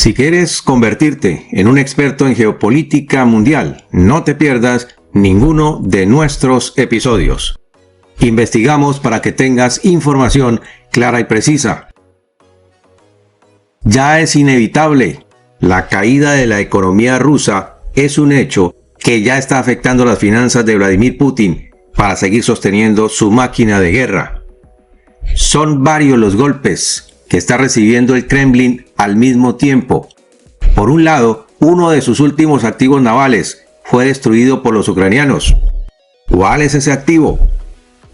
Si quieres convertirte en un experto en geopolítica mundial, no te pierdas ninguno de nuestros episodios. Investigamos para que tengas información clara y precisa. Ya es inevitable. La caída de la economía rusa es un hecho que ya está afectando las finanzas de Vladimir Putin para seguir sosteniendo su máquina de guerra. Son varios los golpes que está recibiendo el Kremlin al mismo tiempo. Por un lado, uno de sus últimos activos navales fue destruido por los ucranianos. ¿Cuál es ese activo?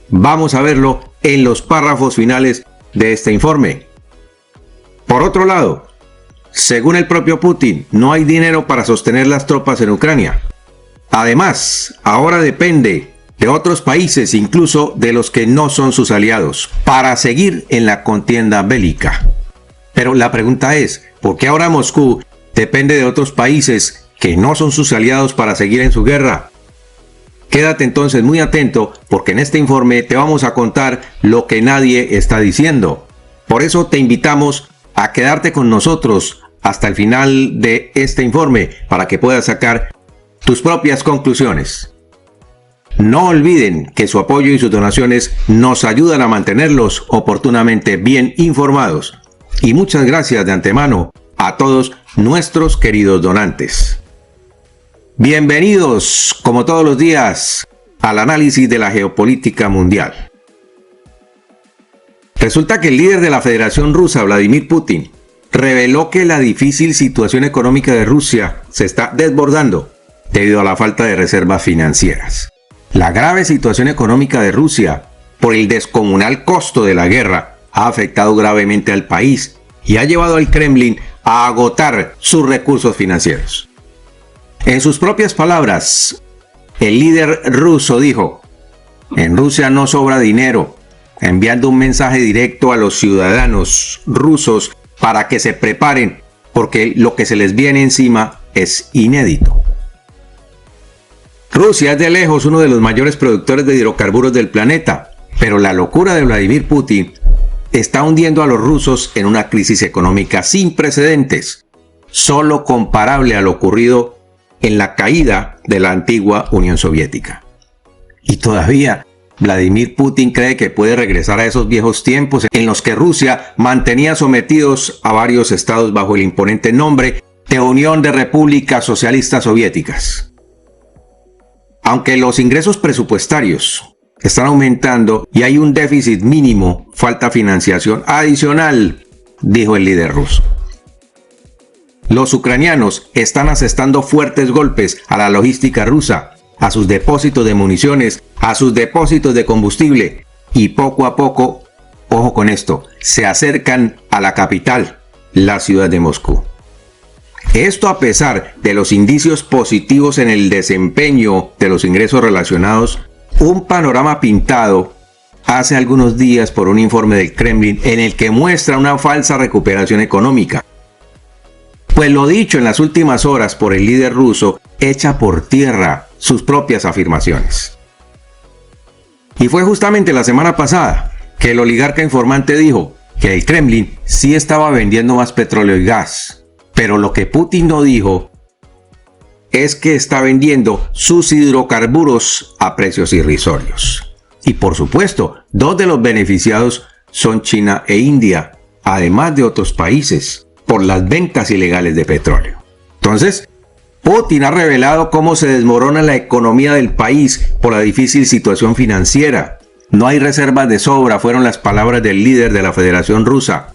Vamos a verlo en los párrafos finales de este informe. Por otro lado, según el propio Putin, no hay dinero para sostener las tropas en Ucrania. Además, ahora depende de otros países, incluso de los que no son sus aliados, para seguir en la contienda bélica. Pero la pregunta es, ¿por qué ahora Moscú depende de otros países que no son sus aliados para seguir en su guerra? Quédate entonces muy atento, porque en este informe te vamos a contar lo que nadie está diciendo. Por eso te invitamos a quedarte con nosotros hasta el final de este informe para que puedas sacar tus propias conclusiones. No olviden que su apoyo y sus donaciones nos ayudan a mantenerlos oportunamente bien informados. Y muchas gracias de antemano a todos nuestros queridos donantes. Bienvenidos, como todos los días, al análisis de la geopolítica mundial. Resulta que el líder de la Federación Rusa, Vladimir Putin, reveló que la difícil situación económica de Rusia se está desbordando debido a la falta de reservas financieras. La grave situación económica de Rusia, por el descomunal costo de la guerra, ha afectado gravemente al país y ha llevado al Kremlin a agotar sus recursos financieros. En sus propias palabras, el líder ruso dijo: "En Rusia no sobra dinero", enviando un mensaje directo a los ciudadanos rusos para que se preparen, porque lo que se les viene encima es inédito. Rusia es de lejos uno de los mayores productores de hidrocarburos del planeta, pero la locura de Vladimir Putin está hundiendo a los rusos en una crisis económica sin precedentes, solo comparable a lo ocurrido en la caída de la antigua Unión Soviética. Y todavía Vladimir Putin cree que puede regresar a esos viejos tiempos en los que Rusia mantenía sometidos a varios estados bajo el imponente nombre de Unión de Repúblicas Socialistas Soviéticas. Aunque los ingresos presupuestarios están aumentando y hay un déficit mínimo, falta financiación adicional, dijo el líder ruso. Los ucranianos están asestando fuertes golpes a la logística rusa, a sus depósitos de municiones, a sus depósitos de combustible y poco a poco, ojo con esto, se acercan a la capital, la ciudad de Moscú. Esto a pesar de los indicios positivos en el desempeño de los ingresos relacionados, un panorama pintado hace algunos días por un informe del Kremlin en el que muestra una falsa recuperación económica. Pues lo dicho en las últimas horas por el líder ruso echa por tierra sus propias afirmaciones. Y fue justamente la semana pasada que el oligarca informante dijo que el Kremlin sí estaba vendiendo más petróleo y gas. Pero lo que Putin no dijo es que está vendiendo sus hidrocarburos a precios irrisorios. Y por supuesto, dos de los beneficiados son China e India, además de otros países, por las ventas ilegales de petróleo. Entonces, Putin ha revelado cómo se desmorona la economía del país por la difícil situación financiera. No hay reservas de sobra, fueron las palabras del líder de la Federación Rusa.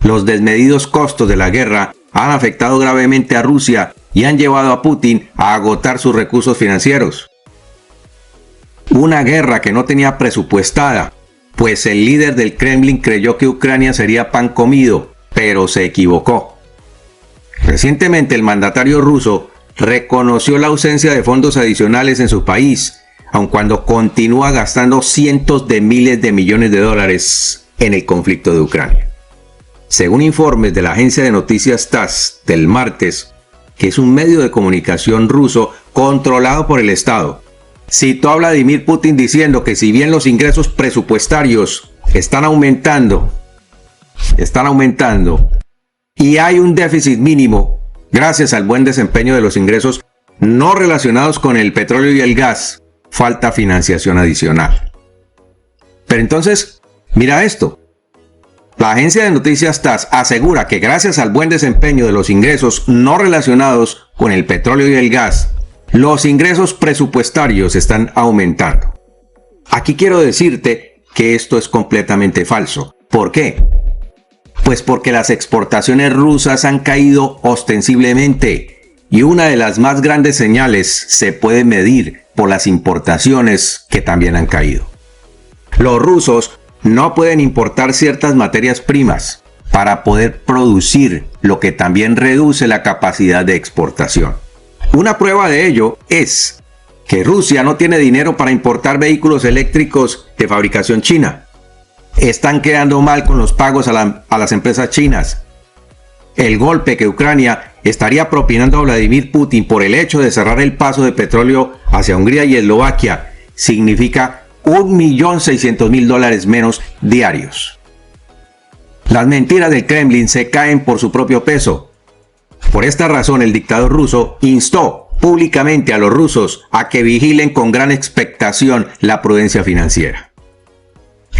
Los desmedidos costos de la guerra han afectado gravemente a Rusia y han llevado a Putin a agotar sus recursos financieros. Una guerra que no tenía presupuestada, pues el líder del Kremlin creyó que Ucrania sería pan comido, pero se equivocó. Recientemente el mandatario ruso reconoció la ausencia de fondos adicionales en su país, aun cuando continúa gastando cientos de miles de millones de dólares en el conflicto de Ucrania. Según informes de la agencia de noticias TASS del martes, que es un medio de comunicación ruso controlado por el Estado, citó a Vladimir Putin diciendo que si bien los ingresos presupuestarios están aumentando, y hay un déficit mínimo gracias al buen desempeño de los ingresos no relacionados con el petróleo y el gas, falta financiación adicional. Pero entonces, mira esto. La agencia de noticias TASS asegura que gracias al buen desempeño de los ingresos no relacionados con el petróleo y el gas, los ingresos presupuestarios están aumentando. Aquí quiero decirte que esto es completamente falso. ¿Por qué? Pues porque las exportaciones rusas han caído ostensiblemente y una de las más grandes señales se puede medir por las importaciones que también han caído. Los rusos no pueden importar ciertas materias primas para poder producir, lo que también reduce la capacidad de exportación. Una prueba de ello es que Rusia no tiene dinero para importar vehículos eléctricos de fabricación china. Están quedando mal con los pagos a las empresas chinas. El golpe que Ucrania estaría propinando a Vladimir Putin por el hecho de cerrar el paso de petróleo hacia Hungría y Eslovaquia significa $1.600.000 menos diarios. Las mentiras del Kremlin se caen por su propio peso. Por esta razón, el dictador ruso instó públicamente a los rusos a que vigilen con gran expectación la prudencia financiera.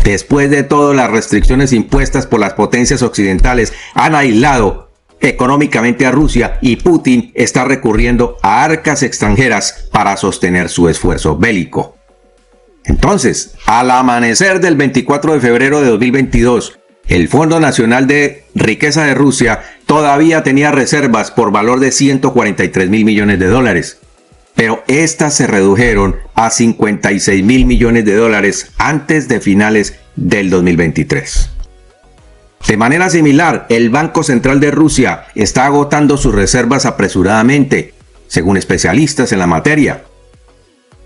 Después de todo, las restricciones impuestas por las potencias occidentales han aislado económicamente a Rusia y Putin está recurriendo a arcas extranjeras para sostener su esfuerzo bélico. Entonces, al amanecer del 24 de febrero de 2022, el Fondo Nacional de Riqueza de Rusia todavía tenía reservas por valor de $143.000 millones, pero estas se redujeron a $56.000 millones antes de finales del 2023. De manera similar, el Banco Central de Rusia está agotando sus reservas apresuradamente, según especialistas en la materia.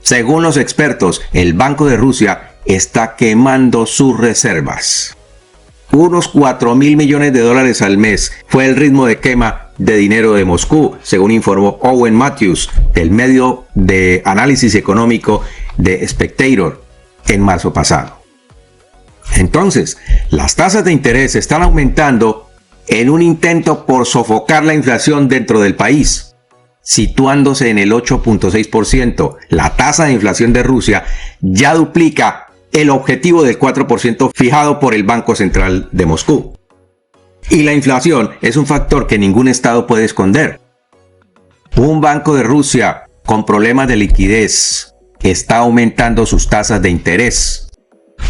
Según los expertos, el Banco de Rusia está quemando sus reservas. Unos $4.000 millones al mes fue el ritmo de quema de dinero de Moscú, según informó Owen Matthews, del medio de análisis económico de Spectator, en marzo pasado. Entonces, las tasas de interés están aumentando en un intento por sofocar la inflación dentro del país, situándose en el 8.6%. La tasa de inflación de Rusia ya duplica el objetivo del 4% fijado por el Banco Central de Moscú. Y la inflación es un factor que ningún estado puede esconder. Un banco de Rusia con problemas de liquidez está aumentando sus tasas de interés.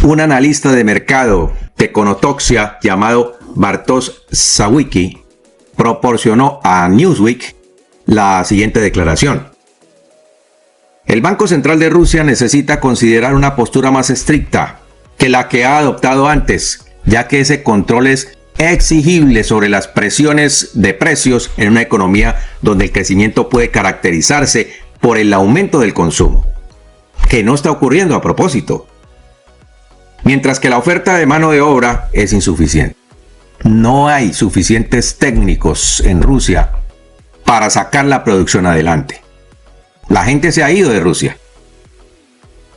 Un analista de mercado de Konotoxia llamado Bartosz Sawicki proporcionó a Newsweek la siguiente declaración. El Banco Central de Rusia necesita considerar una postura más estricta que la que ha adoptado antes, ya que ese control es exigible sobre las presiones de precios en una economía donde el crecimiento puede caracterizarse por el aumento del consumo, que no está ocurriendo a propósito, mientras que la oferta de mano de obra es insuficiente. No hay suficientes técnicos en Rusia para sacar la producción adelante. La gente se ha ido de Rusia.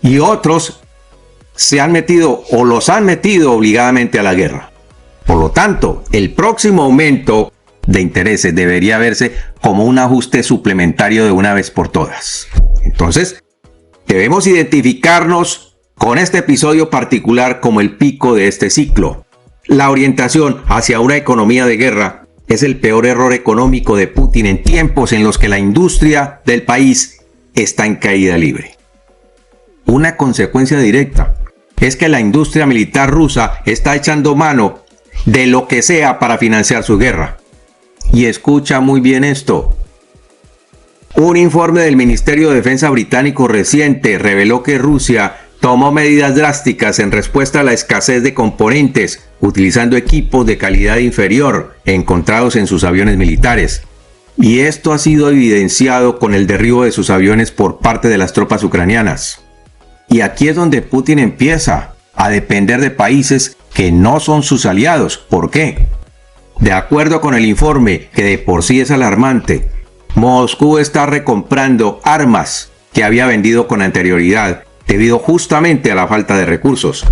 Y otros se han metido o los han metido obligadamente a la guerra. Por lo tanto, el próximo aumento de intereses debería verse como un ajuste suplementario de una vez por todas. Entonces, debemos identificarnos con este episodio particular como el pico de este ciclo. La orientación hacia una economía de guerra es el peor error económico de Putin en tiempos en los que la industria del país está en caída libre. Una consecuencia directa es que la industria militar rusa está echando mano de lo que sea para financiar su guerra. Y escucha muy bien esto. Un informe del Ministerio de Defensa británico reciente reveló que Rusia tomó medidas drásticas en respuesta a la escasez de componentes, utilizando equipos de calidad inferior encontrados en sus aviones militares. Y esto ha sido evidenciado con el derribo de sus aviones por parte de las tropas ucranianas. Y aquí es donde Putin empieza a depender de países que no son sus aliados. ¿Por qué? De acuerdo con el informe, que de por sí es alarmante, Moscú está recomprando armas que había vendido con anterioridad debido justamente a la falta de recursos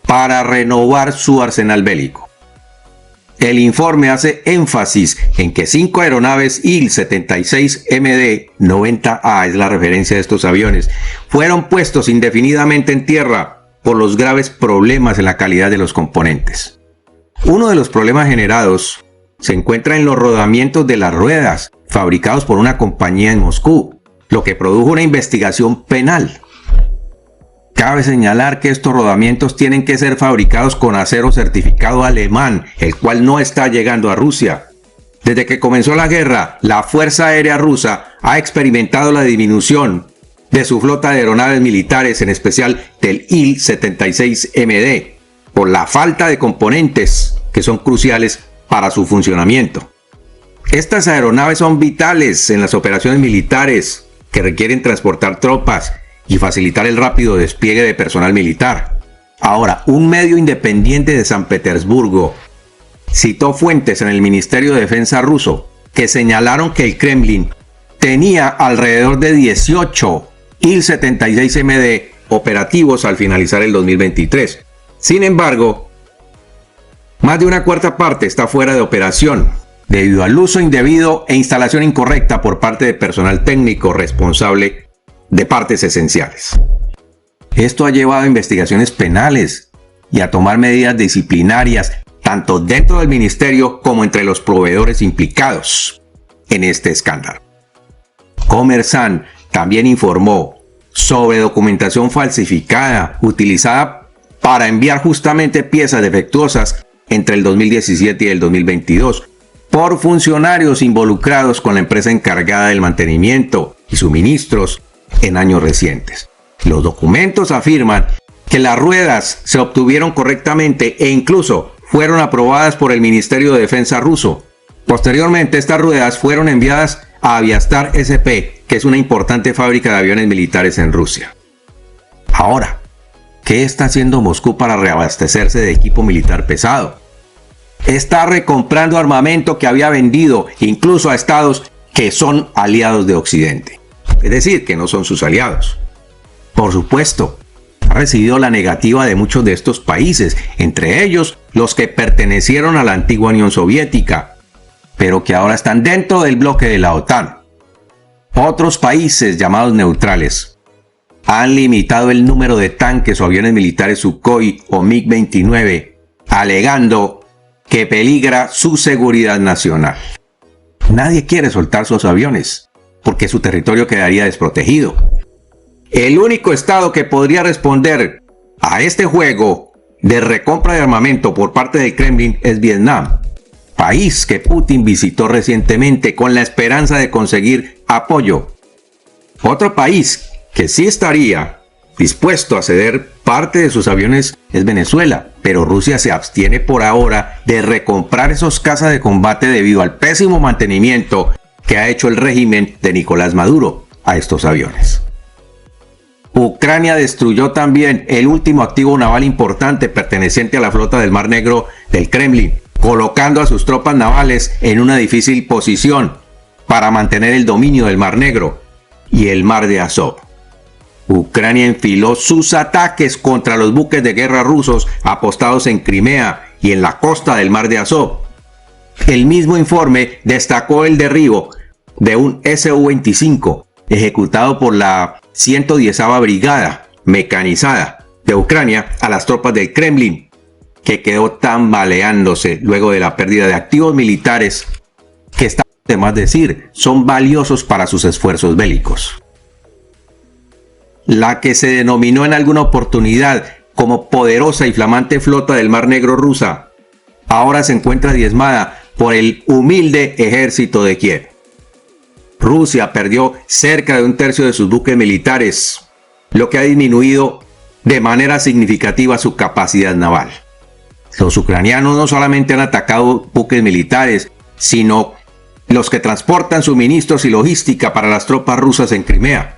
para renovar su arsenal bélico. El informe hace énfasis en que 5 aeronaves Il-76MD-90A, es la referencia de estos aviones, fueron puestos indefinidamente en tierra por los graves problemas en la calidad de los componentes. Uno de los problemas generados se encuentra en los rodamientos de las ruedas, fabricados por una compañía en Moscú, lo que produjo una investigación penal. Cabe señalar que estos rodamientos tienen que ser fabricados con acero certificado alemán, el cual no está llegando a Rusia. Desde que comenzó la guerra, la Fuerza Aérea Rusa ha experimentado la disminución de su flota de aeronaves militares, en especial del Il-76MD, por la falta de componentes que son cruciales para su funcionamiento. Estas aeronaves son vitales en las operaciones militares que requieren transportar tropas y facilitar el rápido despliegue de personal militar. Ahora, un medio independiente de San Petersburgo citó fuentes en el Ministerio de Defensa ruso que señalaron que el Kremlin tenía alrededor de 18 Il-76MD operativos al finalizar el 2023. Sin embargo, más de una cuarta parte está fuera de operación, debido al uso indebido e instalación incorrecta por parte de personal técnico responsable de partes esenciales. Esto ha llevado a investigaciones penales y a tomar medidas disciplinarias tanto dentro del ministerio como entre los proveedores implicados en este escándalo. Comersan también informó sobre documentación falsificada utilizada para enviar justamente piezas defectuosas entre el 2017 y el 2022 por funcionarios involucrados con la empresa encargada del mantenimiento y suministros en años recientes. Los documentos afirman que las ruedas se obtuvieron correctamente e incluso fueron aprobadas por el Ministerio de Defensa ruso. Posteriormente, estas ruedas fueron enviadas a Aviastar SP, que es una importante fábrica de aviones militares en Rusia. Ahora, ¿qué está haciendo Moscú para reabastecerse de equipo militar pesado? Está recomprando armamento que había vendido incluso a estados que son aliados de Occidente. Es decir, que no son sus aliados. Por supuesto, ha recibido la negativa de muchos de estos países, entre ellos los que pertenecieron a la antigua Unión Soviética, pero que ahora están dentro del bloque de la OTAN. Otros países llamados neutrales han limitado el número de tanques o aviones militares Sukhoi o MiG-29, alegando que peligra su seguridad nacional. Nadie quiere soltar sus aviones, porque su territorio quedaría desprotegido. El único estado que podría responder a este juego de recompra de armamento por parte del Kremlin es Vietnam, país que Putin visitó recientemente con la esperanza de conseguir apoyo. Otro país que sí estaría dispuesto a ceder parte de sus aviones es Venezuela, pero Rusia se abstiene por ahora de recomprar esos cazas de combate debido al pésimo mantenimiento que ha hecho el régimen de Nicolás Maduro a estos aviones. Ucrania destruyó también el último activo naval importante perteneciente a la flota del Mar Negro del Kremlin, colocando a sus tropas navales en una difícil posición para mantener el dominio del Mar Negro y el Mar de Azov. Ucrania enfiló sus ataques contra los buques de guerra rusos apostados en Crimea y en la costa del Mar de Azov. El mismo informe destacó el derribo de un Su-25 ejecutado por la 110ª Brigada Mecanizada de Ucrania a las tropas del Kremlin, que quedó tambaleándose luego de la pérdida de activos militares que, está de más decir, son valiosos para sus esfuerzos bélicos. La que se denominó en alguna oportunidad como poderosa y flamante flota del Mar Negro rusa, ahora se encuentra diezmada por el humilde ejército de Kiev. Rusia perdió cerca de un tercio de sus buques militares, lo que ha disminuido de manera significativa su capacidad naval. Los ucranianos no solamente han atacado buques militares, sino los que transportan suministros y logística para las tropas rusas en Crimea.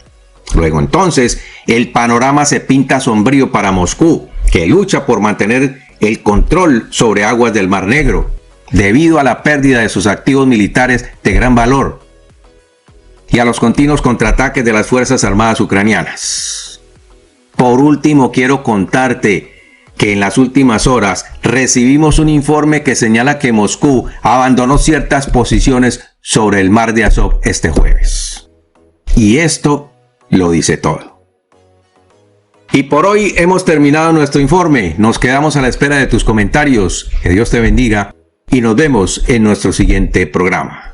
Luego entonces, el panorama se pinta sombrío para Moscú, que lucha por mantener el control sobre aguas del Mar Negro, debido a la pérdida de sus activos militares de gran valor y a los continuos contraataques de las Fuerzas Armadas ucranianas. Por último, quiero contarte que en las últimas horas recibimos un informe que señala que Moscú abandonó ciertas posiciones sobre el mar de Azov este jueves. Y esto lo dice todo. Y por hoy hemos terminado nuestro informe. Nos quedamos a la espera de tus comentarios. Que Dios te bendiga y nos vemos en nuestro siguiente programa.